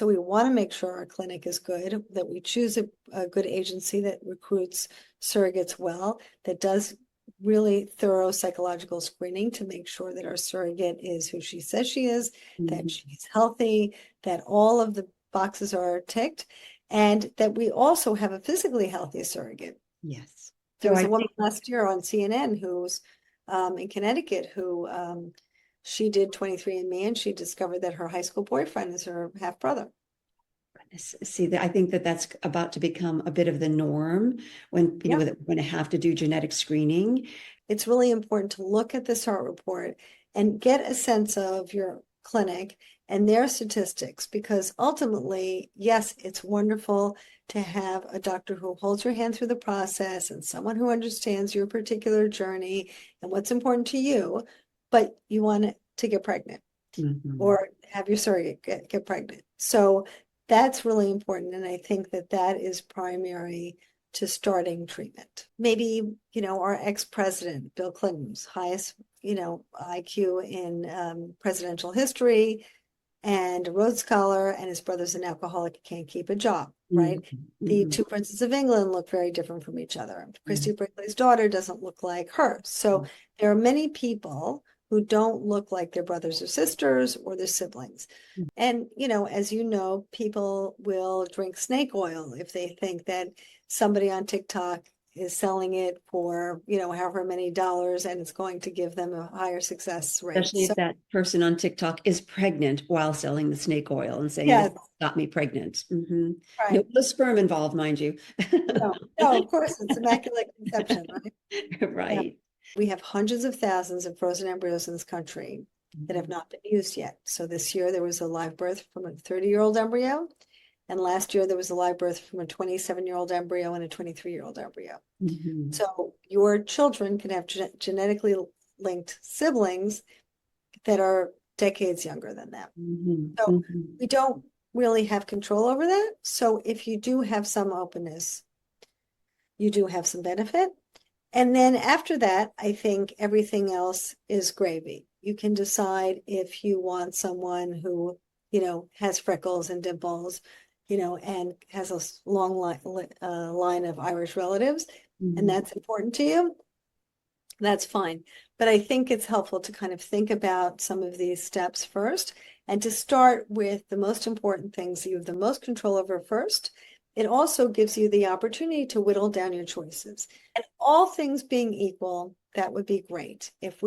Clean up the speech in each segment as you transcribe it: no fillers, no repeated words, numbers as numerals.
So we want to make sure our clinic is good, that we choose a good agency that recruits surrogates well, that does really thorough psychological screening to make sure that our surrogate is who she says she is, that she's healthy, that all of the boxes are ticked, and that we also have a physically healthy surrogate. Yes. There was a woman last year on CNN who's in Connecticut who she did 23andMe and she discovered that her high school boyfriend is her half brother. See, I think that that's about to become a bit of the norm when we're going to have to do genetic screening. It's really important to look at this heart report and get a sense of your clinic and their statistics, because ultimately, yes, it's wonderful to have a doctor who holds your hand through the process and someone who understands your particular journey and what's important to you, but you want to get pregnant or have your surrogate get pregnant. So that's really important. And I think that that is primary to starting treatment. Maybe, our ex-president, Bill Clinton's highest, IQ in presidential history, and a Rhodes Scholar, and his brother's an alcoholic, can't keep a job, right? The two princes of England look very different from each other. Christy Brinkley's daughter doesn't look like her. So there are many people who don't look like their brothers or sisters or their siblings. And, as you know, people will drink snake oil if they think that somebody on TikTok is selling it for, however many dollars, and it's going to give them a higher success rate. Especially if that person on TikTok is pregnant while selling the snake oil and saying, "This got me pregnant." Right. No sperm involved, mind you. No, of course, it's immaculate conception, right? Right. Yeah. We have hundreds of thousands of frozen embryos in this country that have not been used yet. So this year there was a live birth from a 30-year-old embryo. And last year there was a live birth from a 27-year-old embryo and a 23-year-old embryo. So your children can have genetically linked siblings that are decades younger than them. So we don't really have control over that. So if you do have some openness, you do have some benefit. And then after that, I think everything else is gravy. You can decide if you want someone who, has freckles and dimples, and has a long line of Irish relatives, and that's important to you. That's fine. But I think it's helpful to kind of think about some of these steps first and to start with the most important things that you have the most control over first. It also gives you the opportunity to whittle down your choices. And all things being equal, that would be great. If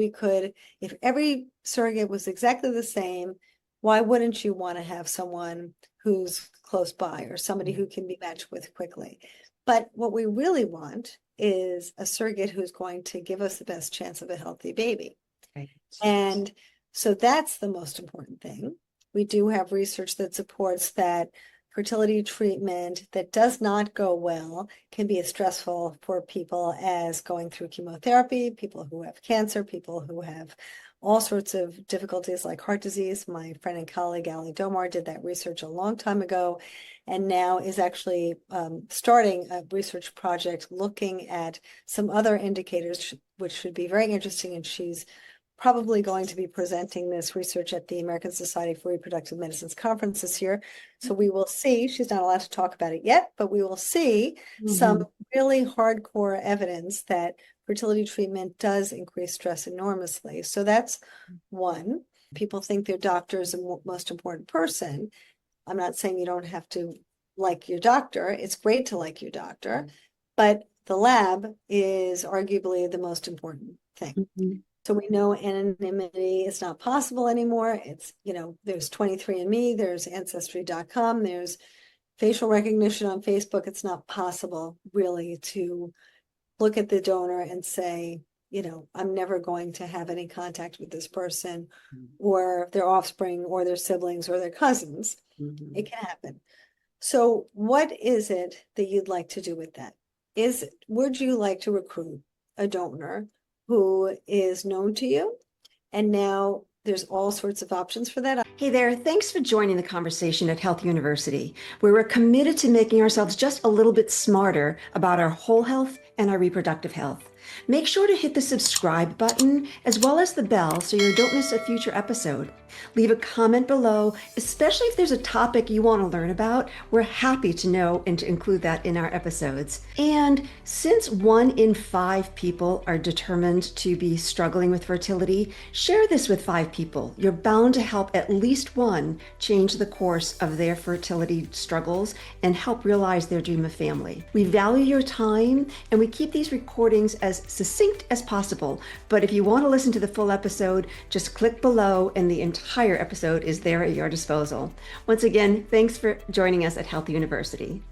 every surrogate was exactly the same, why wouldn't you want to have someone who's close by or somebody who can be matched with quickly? But what we really want is a surrogate who's going to give us the best chance of a healthy baby. Right. And so that's the most important thing. We do have research that supports that fertility treatment that does not go well can be as stressful for people as going through chemotherapy, people who have cancer, people who have all sorts of difficulties like heart disease. My friend and colleague, Ali Domar, did that research a long time ago and now is actually starting a research project looking at some other indicators, which should be very interesting. And she's probably going to be presenting this research at the American Society for Reproductive Medicine's conference this year. So we will see, she's not allowed to talk about it yet, but we will see some really hardcore evidence that fertility treatment does increase stress enormously. So that's one. People think their doctor is the most important person. I'm not saying you don't have to like your doctor. It's great to like your doctor, but the lab is arguably the most important thing. So we know anonymity is not possible anymore. It's, there's 23andMe, there's Ancestry.com, there's facial recognition on Facebook. It's not possible really to look at the donor and say, I'm never going to have any contact with this person or their offspring or their siblings or their cousins. It can happen. So what is it that you'd like to do with that? Would you like to recruit a donor who is known to you? And now there's all sorts of options for that. Hey there, thanks for joining the conversation at Health University, where we're committed to making ourselves just a little bit smarter about our whole health and our reproductive health. Make sure to hit the subscribe button as well as the bell so you don't miss a future episode. Leave a comment below, especially if there's a topic you want to learn about. We're happy to know and to include that in our episodes. And since 1 in 5 people are determined to be struggling with fertility, share this with 5 people. You're bound to help at least one change the course of their fertility struggles and help realize their dream of family. We value your time and we keep these recordings as succinct as possible. But if you want to listen to the full episode, just click below and the entire episode is there at your disposal. Once again, thanks for joining us at Health University.